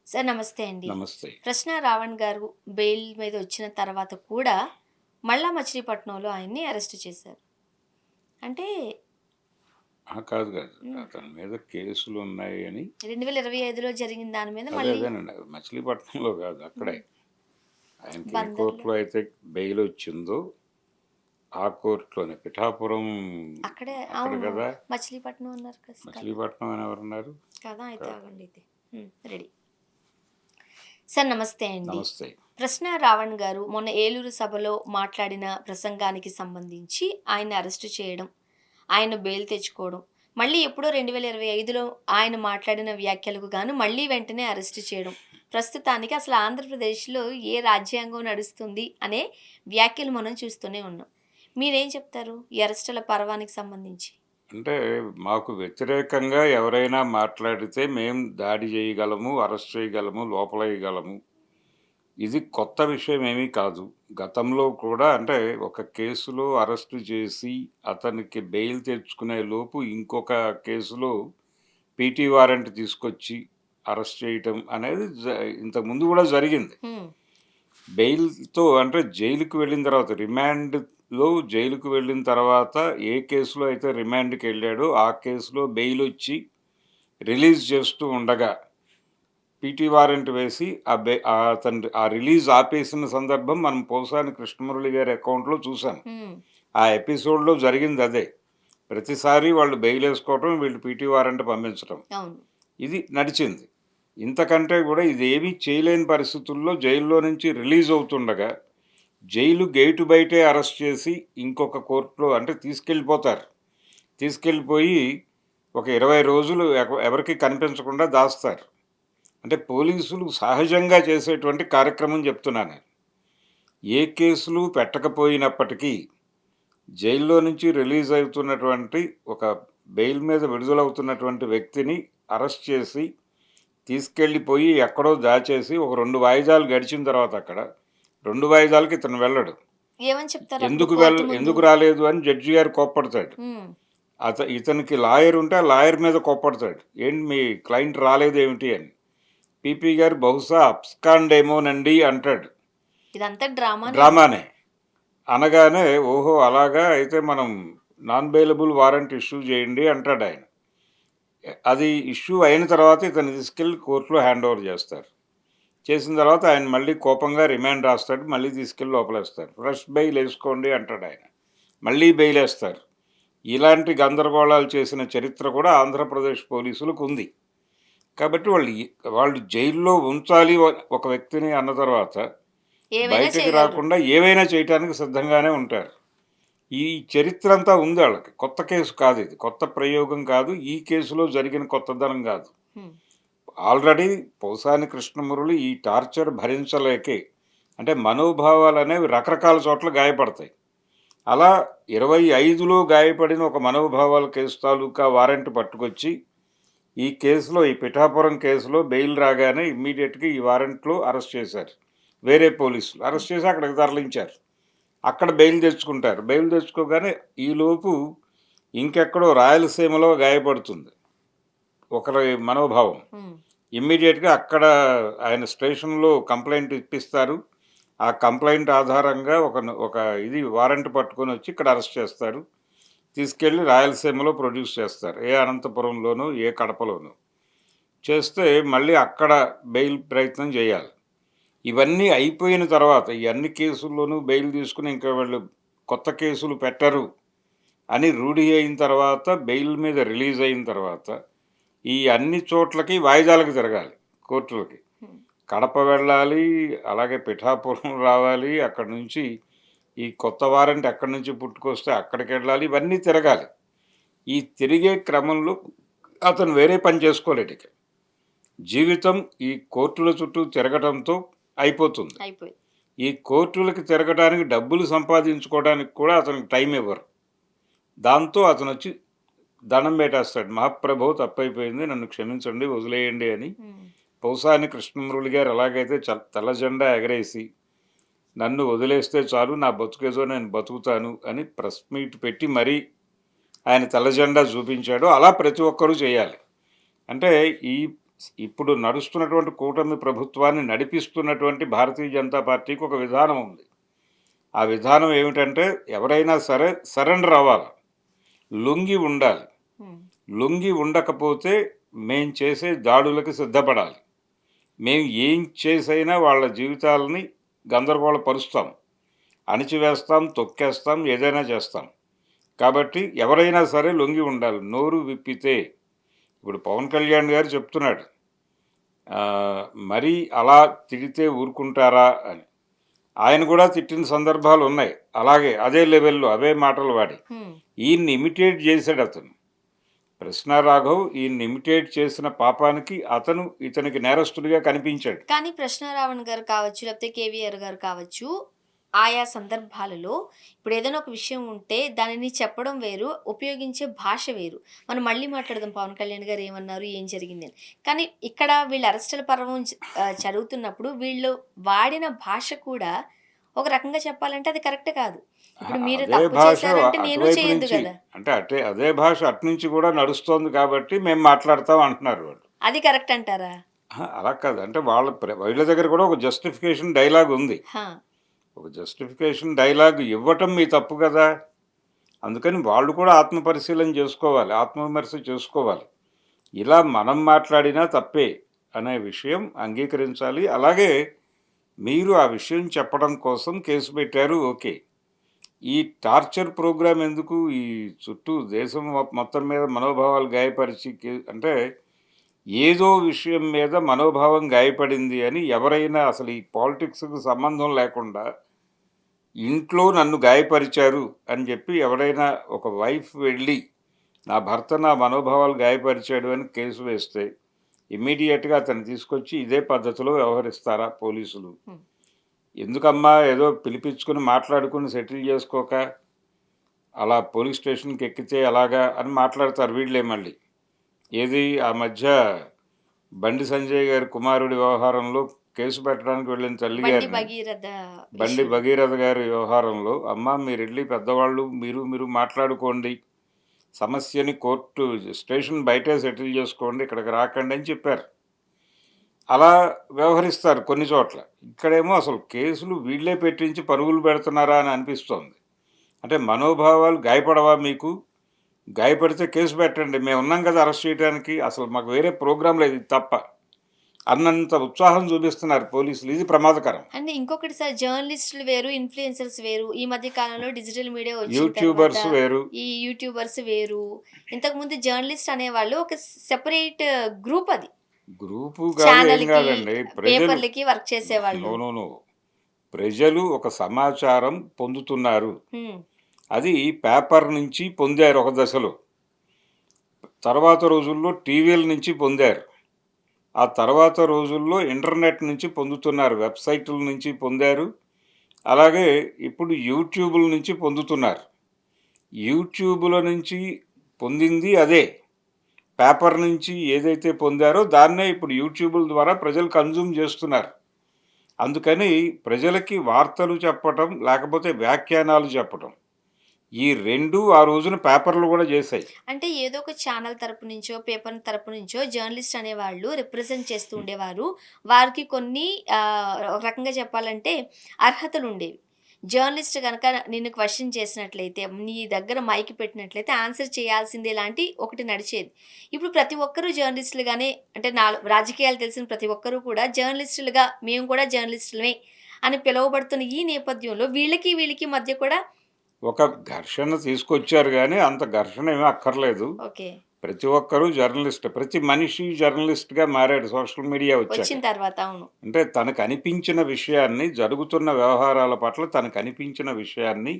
Sir నమస్తే అండి. నమస్తే. కృష్ణ రావణ్ గారు బెయిల్ మీద వచ్చిన తర్వాత కూడా మళ్ళా మచిలీపట్నంలో ఆయన్ని అరెస్ట్ చేశారు. అంటే కాదు. కాదు. హ్మ్. అతని మీద కేసులున్నాయి అని 2025లో జరిగిన దాని మీద మళ్ళీ అదేనండి. మచిలీపట్నంలో కాదు అక్కడే. హ్మ్. ఆయనకి ఏ బందర్‌లో కోర్ట్‌లో అయితే బెయిలొచ్చిందో, ఆ కోర్ట్‌లోనే పిఠాపురం అక్కడే అక్కడ అవును. కదా! మచిలీపట్నం అన్నారు కదా! మచిలీపట్నం అని ఎవరన్నారు? కదా! అయితే కాదు. ఆగండి అయితే. రెడీ. సార్ నమస్తే అండి. నమస్తే. కృష్ణ రావణ్ గారు మొన్న ఏలూరు సభలో మాట్లాడిన ప్రసంగానికి సంబంధించి ఆయన్ని అరెస్ట్ చేయడం, ఆయన బెయిల్ తెచ్చుకోవడం, మళ్ళీ ఎప్పుడో 2025లో ఆయన మాట్లాడిన వ్యాఖ్యలకు గాను మళ్ళీ వెంటనే అరెస్ట్ చేయడం. ప్రస్తుతానికి అసలు ఆంధ్రప్రదేశ్‌లో ఏ రాజ్యాంగం నడుస్తుంది అనే వ్యాఖ్యలు మనం చూస్తూనే ఉన్నాం. మీరేం చెప్తారు? ఈ అరెస్టుల పర్వానికి సంబంధించి? అంటే మాకు వ్యతిరేకంగా ఎవరైనా మాట్లాడితే మేము దాడి చేయగలము, అరెస్ట్ చేయగలము, లోపలేయగలము. ఇది కొత్త విషయం ఏమీ కాదు. గతంలో కూడా అంటే ఒక కేసులో అరెస్టు చేసి అతనికి బెయిల్ తెచ్చుకునే లోపు ఇంకొక కేసులో పీటీ వారెంట్ తీసుకొచ్చి అరెస్ట్ చేయటం అనేది ఇంతకుముందు కూడా జరిగింది. హ్మ్. బెయిల్‌తో అంటే జైలుకి వెళ్ళిన తర్వాత జైలుకి వెళ్ళిన తర్వాత ఏ కేసులో అయితే రిమాండ్‌కెళ్ళాడో ఆ కేసులో బెయిలొచ్చి రిలీజ్ చేస్తూ ఉండగా పీటీ వారెంట్ వేసి అతను ఆ రిలీజ్ ఆపేసిన సందర్భం మనం పోసాని కృష్ణమురళి గారి అకౌంట్‌లో చూసాం. హ్మ్. ఆ ఎపిసోడ్‌లో జరిగిందదే. ప్రతిసారి వాళ్ళు బెయిలేసుకోవటం, వీళ్ళు పీటీ వారెంట్ పంపించటం. అవును. ఇది నడిచింది. ఇంతకంటే గూడా ఇదేమీ చేయలేని పరిస్థితుల్లో జైల్లో నుంచి రిలీజ్ అవుతుండగా, జైలు గేటు బయటే అరెస్ట్ చేసి ఇంకొక కోర్ట్‌లో అంటే తీసుకెళ్ళిపోతారు. తీసుకెళ్ళిపోయి ఒక 20 రోజులు ఎవరికీ కనిపించకుండా దాస్తారు. అంటే పోలీసులు సహజంగా చేసేటువంటి కార్యక్రమం చెప్తున్నాను నేను. ఏ కేసులు పెట్టకపోయినప్పటికీ జైల్లో నుంచి రిలీజ్ అవుతున్నటువంటి ఒక బెయిల్ మీద విడుదలవుతున్నటువంటి వ్యక్తిని అరెస్ట్ చేసి తీసుకెళ్ళిపోయి ఎక్కడో దాచేసి ఒక 2 వాయిదాలు గడిచిన తర్వాత అక్కడ 2 వాయిదాలకి ఇతను వెళ్ళడు. ఏమని చెప్తారప్పుడు కోర్ట్ ముందు? ఎందుకు రాలేదు అని జడ్జి గారు కోప్పడతాడు. హ్మ్. ఇతనికి లాయర్ ఉంటే ఆ లాయర్ మీద కోప్పడతాడు. ఏంటి మీ క్లయింట్ రాలేదేమిటి అని. పీపీ గారు బహుశా అబ్స్కాండేమోనండి అంటాడు. ఇదంతా డ్రామానే అయితే. డ్రామానే. అనగానే ఓహో! అలాగా అయితే మనం నాన్ బెయిలబుల్ వారెంట్ ఇష్యూ చేయండి అంటాడాయన. అది ఇష్యూ అయిన తర్వాత ఇతన్ని తీసుకెళ్ళి కోర్ట్‌లో హ్యాండ్ ఓవర్ చేస్తారు. చేసిన తర్వాత ఆయన మళ్ళీ కోపంగా రిమాండ్ రాస్తాడు. మళ్ళీ తీసుకెళ్ళి లోపలేస్తారు. Fresh bail ఏసుకోండి అంటాడాయన. మళ్ళీ బెయిలేస్తారు. ఇలాంటి గందరగోళాలు చేసిన చరిత్ర కూడా ఆంధ్రప్రదేశ్ పోలీసులకుంది. కాబట్టి వాళ్ళు జైల్లో ఉంచాలి ఒక వ్యక్తిని అన్న తర్వాత ఏవైనా బయటికి చేయగలరు. రాకుండా ఏవైనా చేయటానికి సిద్ధంగానే ఉంటారు. ఈ చరిత్ర అంతా ఉంది ఆళ్ళకి. కొత్త కేసు కాదిది. కొత్త ప్రయోగం కాదు. ఈ కేసులో జరిగిన కొత్తదనం గాదు. హ్మ్. ఆల్రెడీ పోసాని కృష్ణమురళి ఈ టార్చర్ భరించలేకే అంటే మనోభావాలనేవి రకరకాల చోట్ల గాయపడతాయి. అలా 25లో గాయపడిన ఒక మనోభావాల కేసు తాలూకా వారెంట్ పట్టుకొచ్చి, ఈ పిఠాపురం కేసులో బెయిల్ రాగానే ఇమ్మీడియేట్‌గా ఈ వారెంట్‌లో అరెస్ట్ చేశారు. వేరే పోలీసులు. హ్మ్. అరెస్ట్ చేసి అక్కడికి తరలించారు. అక్కడ బెయిల్ తెచ్చుకుంటారు. బెయిల్ తెచ్చుకోగానే ఈలోపు ఇంకెక్కడో రాయలసీమలో గాయపడుతుంది ఒకరి మనోభావం. హ్మ్. ఇమ్మీడియేట్‌గా అక్కడ ఆయన స్టేషన్‌లో కంప్లెయింట్ ఇప్పిస్తారు. ఆ కంప్లెయింట్ ఆధారంగా ఒక ఇది వారెంట్ పట్టుకొనొచ్చి ఇక్కడ అరెస్ట్ చేస్తారు. తీసుకెళ్ళి రాయలసీమలో ప్రొడ్యూస్ చేస్తారు. ఏ అనంతపురంలోనో, ఏ కడపలోనో. చేస్తే మళ్ళీ అక్కడ బెయిల్ ప్రయత్నం చేయాలి. ఇవన్నీ అయిపోయిన తర్వాత ఈ అన్ని కేసుల్లోనూ బెయిల్ తీసుకొని ఇంకా వీళ్ళు కొత్త కేసులు పెట్టరు అని రూఢి అయిన తర్వాత బెయిల్ మీద రిలీజ్ అయిన తర్వాత ఈ అన్ని చోట్లకి వాయిదాలకు తిరగాలి కోర్టులకి. హ్మ్. కడప వెళ్ళాలి, అలాగే పిఠాపురం రావాలి, అక్కడి నుంచి ఈ కొత్త వారెంట్ ఎక్కడి నుంచి పుట్టుకొస్తే అక్కడికెళ్ళాలి. ఇవన్నీ తిరగాలి. ఈ తిరిగే క్రమంలో అతను వేరే పని చేసుకోలేడిక. జీవితం ఈ కోర్టుల చుట్టూ తిరగటంతో అయిపోతుంది. అయిపోయింది. ఈ కోర్టులకి తిరగటానికి డబ్బులు సంపాదించుకోవడానికి కూడా అతనికి టైం ఇవ్వరు. దాంతో అతనొచ్చి దండం పెట్టేస్తాడు. మహాప్రభో తప్పైపోయింది. నన్ను క్షమించండి, వదిలేయండి అని. హ్మ్. పోసాని కృష్ణమురళి గారు ఎలాగైతే తెల్ల జెండా ఎగరేసి నన్ను వదిలేస్తే చాలు నా బతుకేదో నేను బతుకుతాను అని ప్రెస్ మీట్ పెట్టి మరీ ఆయన తెల్ల జెండా చూపించాడో అలా ప్రతి ఒక్కరూ చేయాలి. అంటే ఈ ఇప్పుడు నడుస్తున్నటువంటి కూటమి ప్రభుత్వాన్ని నడిపిస్తున్నటువంటి భారతీయ జనతా పార్టీకి ఒక విధానం ఉంది. ఆ విధానం ఏమిటంటే ఎవరైనా సరే సరెండర్ అవ్వాలి. లొంగి ఉండాలి. హ్మ్. లొంగి ఉండకపోతే మేం చేసే దాడులకు సిద్ధపడాలి. మేము ఏం చేసైనా వాళ్ళ జీవితాలని గందరగోళపరుస్తాం. అణిచివేస్తాం, తొక్కేస్తాం, ఏదైనా చేస్తాం. కాబట్టి ఎవరైనా సరే లొంగి ఉండాలి. నోరు విప్పితే ఇప్పుడు పవన్ కళ్యాణ్ గారు చెప్తున్నాడు. మరీ అలా తిడితే ఊరుకుంటారా అని. ఆయన కూడా తిట్టిన సందర్భాలు ఉన్నాయి. అలాగే అదే లెవెల్‌లో అవే మాటలు వాడి. హ్మ్. ఈయన్ని ఇమిటేట్ చేశాడు అతను. కృష్ణ రాఘవ్ ఈయన్ని ఇమిటేట్ చేసిన పాపానికి అతను ఇతనికి నేరస్తుడిగా కనిపించాడు. కానీ 'ప్రశ్నారావణ్' గారు కావచ్చు, లేకపోతే 'కేవీఆర్' గారు కావచ్చు, ఆయా సందర్భాలలో ఇప్పుడు ఏదైనా ఒక విషయం ఉంటే దానిని చెప్పడం వేరు, ఉపయోగించే భాష వేరు. మనం మళ్ళీ మాట్లాడదాం 'పవన్ కళ్యాణ్' గారు ఏమన్నారు, ఏం జరిగిందని. కానీ ఇక్కడ వీళ్ళ అరెస్టుల పర్వం జరుగుతున్నప్పుడు వీళ్ళు వాడిన భాష కూడా ఒక రకంగా చెప్పాలంటే అది కరెక్ట్ కాదు. ఇప్పుడు మీరు అదే తప్పు భాష చేశారంటే నేను అటువైపు చేయొద్దు నుంచి గదా! అంటే అదే భాష అటునుంచి కూడా నడుస్తోంది కాబట్టి మేము మాట్లాడతాం అంటున్నారు వాళ్ళు. అది కరెక్ట్ అంటారా? అలా కాదు. అంటే వీళ్ళ దగ్గర కూడా ఒక జస్టిఫికేషన్ డైలాగ్ ఉంది. హా! ఒక జస్టిఫికేషన్ డైలాగ్ ఇవ్వటం మీ తప్పు కదా! అందుకని వాళ్ళు కూడా ఆత్మపరిశీలన చేసుకోవాలి. ఆత్మవిమర్శ చేసుకోవాలి. ఇలా మనం మాట్లాడినా తప్పే అనే విషయం అంగీకరించాలి. అలాగే మీరు ఆ విషయం చెప్పడం కోసం కేసు పెట్టారు ఓకే. ఈ టార్చర్ ప్రోగ్రామ్ ఎందుకు? ఈ చుట్టూ దేశం మొత్తం మీద మనోభావాలు గాయపరిచి అంటే ఏదో విషయం మీద మనోభావం గాయపడింది అని ఎవరైనా అసలు ఈ పాలిటిక్స్‌కి సంబంధం లేకుండా ఇంట్లో నన్ను గాయపరిచారు అని చెప్పి ఎవరైనా ఒక వైఫ్ వెళ్ళి నా భర్త నా మనోభావాలు గాయపరిచాడు అని కేసు వేస్తే ఇమ్మీడియట్‌గా అతన్ని తీసుకొచ్చి ఇదే పద్ధతిలో వ్యవహరిస్తారా పోలీసులు? హ్మ్. ఎందుకమ్మా ఏదో పిలిపించుకొని మాట్లాడుకొని సెటిల్ చేసుకోక అలా పోలీస్ స్టేషన్‌కి ఎక్కితే ఎలాగా అని మాట్లాడతారు వీళ్ళే మళ్ళీ. ఏది ఆ మధ్య బండి సంజయ్ గారి కుమారుడి వ్యవహారంలో కేసు పెట్టడానికి వెళ్ళిన తల్లి 'బండి గారిని భగీరథ' బండి ఇష్యూలో. భగీరథ గారి వ్యవహారంలో అమ్మ మీరెళ్ళి పెద్దవాళ్ళు మీరు మాట్లాడుకోండి. సమస్యని కోర్టు స్టేషన్ బయటే సెటిల్ చేసుకోండి. ఇక్కడికి రాకండి అని చెప్పారు. అలా వ్యవహరిస్తారు కొన్ని చోట్ల. ఇక్కడేమో అసలు కేసులు వీళ్ళే పెట్టించి పరుగులు పెడుతున్నారా అని అనిపిస్తోంది. అంటే మనోభావాలు గాయపడవా మీకు? గాయపడితే కేసు పెట్టండి. మేమున్నాం కదా అరెస్ట్ చేయడానికి. అసలు మాకు వేరే ప్రోగ్రామ్ లేదు ఇది తప్ప. అన్నంత ఉత్సాహం చూపిస్తున్నారు పోలీసులు. ఇది ప్రమాదకరం. అంటే ఇంకొకటి సార్, జర్నలిస్టులు వేరు, ఇన్‌ఫ్లుయెన్సర్స్ వేరు. ఈ మధ్య కాలంలో డిజిటల్ మీడియా వచ్చిన తర్వాత యూట్యూబర్స్ వేరు. ఈ యూట్యూబర్స్ వేరు. ఇంతకుముందు జర్నలిస్ట్ అనేవాళ్ళు ఒక సెపరేట్ గ్రూప్ అది. గ్రూపు కాదు ఏం ఛానల్‌కి, కాదండి. ప్రజలు పేపర్‌లకి వర్క్ చేసేవాళ్ళు. నో. నో. నో. ప్రజలు ఒక సమాచారం పొందుతున్నారు. హ్మ్. అది పేపర్ నుంచి పొందారు ఒక దశలో. తర్వాత రోజుల్లో టీవీల నుంచి పొందారు. ఆ తర్వాత రోజుల్లో ఇంటర్నెట్ నుంచి పొందుతున్నారు. వెబ్‌సైటుల నుంచి పొందారు. అలాగే ఇప్పుడు యూట్యూబుల నుంచి పొందుతున్నారు. యూట్యూబుల నుంచి పొందింది అదే. పేపర్ నుంచి ఏదైతే పొందారో దాన్నే ఇప్పుడు యూట్యూబుల ద్వారా ప్రజలు కన్జ్యూమ్ చేస్తున్నారు. అందుకని ప్రజలకి వార్తలు చెప్పటం, లేకపోతే వ్యాఖ్యానాలు చెప్పటం. ఈ 2 ఆ రోజున పేపర్‌లు గూడా జేశాయి. అంటే ఏదో ఒక ఛానల్ తరపు నుంచో, పేపర్ తరపు నుంచో జర్నలిస్ట్ అనేవాళ్ళు రిప్రజెంట్ చేస్తూ ఉండేవారు. వారికి కొన్ని ఒక రకంగా చెప్పాలంటే అర్హతలుండేవి. జర్నలిస్ట్ గనక నిన్ను క్వెషన్ చేసినట్లయితే, నీ దగ్గర మైక్ పెట్టినట్లయితే ఆన్సర్ చేయాల్సిందే లాంటి ఒకటి నడిచేది. ఇప్పుడు ప్రతి ఒక్కరు జర్నలిస్టులుగానే, అంటే రాజకీయాలు తెలిసిన ప్రతి ఒక్కరు కూడా జర్నలిస్టులుగా మేము కూడా జర్నలిస్టులమే అని పిలువబడుతున్న ఈ నేపథ్యంలో వీళ్ళకి మధ్య కూడా ఒక ఘర్షణ తీసుకొచ్చారు గానీ, అంత ఘర్షణ ఏమీ అక్కర్లేదు. ఓకే. ప్రతి ఒక్కరు జర్నలిస్ట్. ప్రతి మనిషి జర్నలిస్ట్‌గా మారాడు సోషల్ మీడియా వచ్చాక. వచ్చిన తర్వాత అవును. అంటే తనకనిపించిన విషయాన్ని, జరుగుతున్న వ్యవహారాల పట్ల తనకనిపించిన విషయాన్ని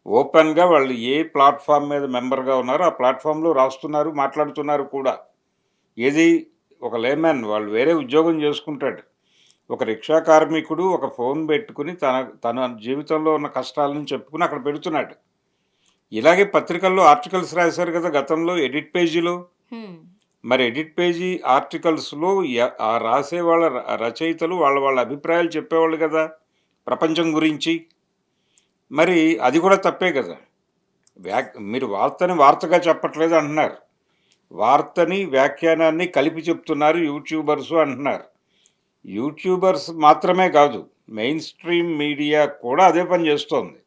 ఓపెన్‌గా వాళ్ళు ఏ ప్లాట్‌ఫార్మ్ మీద మెంబర్‌గా ఉన్నారో, ఆ ప్లాట్‌ఫార్మ్‌లో రాస్తున్నారు, మాట్లాడుతున్నారు కూడా. ఏది ఒక లేమ్యాన్ వాళ్ళు వేరే ఉద్యోగం చేసుకుంటాడు. ఒక రిక్షా కార్మికుడు ఒక ఫోన్ పెట్టుకుని తన జీవితంలో ఉన్న కష్టాలను చెప్పుకుని అక్కడ పెడుతున్నాడు. ఇలాగే పత్రికల్లో ఆర్టికల్స్ రాశారు కదా గతంలో ఎడిట్ పేజీలో. హ్మ్. మరి ఎడిట్ పేజీ ఆర్టికల్స్‌లో ఆ రాసే వాళ్ళ రచయితలు వాళ్ళ అభిప్రాయాలు చెప్పేవాళ్ళు కదా! ప్రపంచం గురించి. మరి అది కూడా తప్పే కదా! మీరు వార్తని వార్తగా చెప్పట్లేదు అంటున్నారు. వార్తని, వ్యాఖ్యానాన్ని కలిపి చెప్తున్నారు యూట్యూబర్సు అంటున్నారు. యూట్యూబర్స్ మాత్రమే కాదు, మెయిన్ స్ట్రీమ్ మీడియా కూడా అదే పని చేస్తోంది.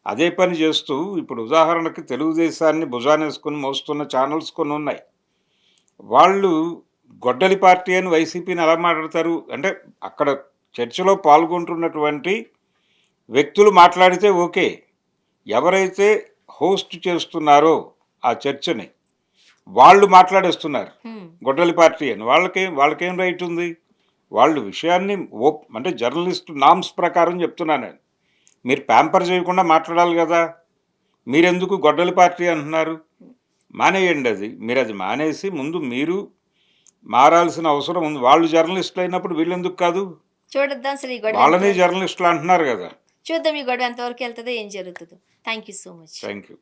అదే పని చేస్తూ ఇప్పుడు ఉదాహరణకి తెలుగుదేశాన్ని భుజానేసుకొని మోస్తున్న ఛానల్స్ కొన్ని ఉన్నాయి. వాళ్ళు గొడ్డలి పార్టీ అని వైసీపీని ఎలా మాట్లాడతారు? అంటే అక్కడ చర్చలో పాల్గొంటున్నటువంటి వ్యక్తులు మాట్లాడితే ఓకే. ఎవరైతే హోస్ట్ చేస్తున్నారో ఆ చర్చని, వాళ్ళు మాట్లాడేస్తున్నారు. హ్మ్. గొడ్డలి పార్టీ అని. వాళ్ళకేం రైట్ ఉంది? వాళ్ళు విషయాన్ని అంటే జర్నలిస్ట్ నార్మ్స్ ప్రకారం చెప్తున్నాను నేను. మీరు ప్యాంపర్ చేయకుండా మాట్లాడాలి కదా! మీరెందుకు గొడ్డలి పార్టీ అంటున్నారు? మానేయండి అది. మీరది మానేసి ముందు మీరు మారాల్సిన అవసరం ఉంది. వాళ్ళు జర్నలిస్టులు అయినప్పుడు వీళ్ళెందుకు కాదు? చూడొద్దాం అసలు ఈ గొడవ వాళ్ళని ఎంతవరకు జర్నలిస్టులు అంటున్నారు గదా! చూద్దాం ఈ గొడవ ఎంతవరకు వెళ్తదో, ఏం జరుగుతదో. Thank you so much. Thank you.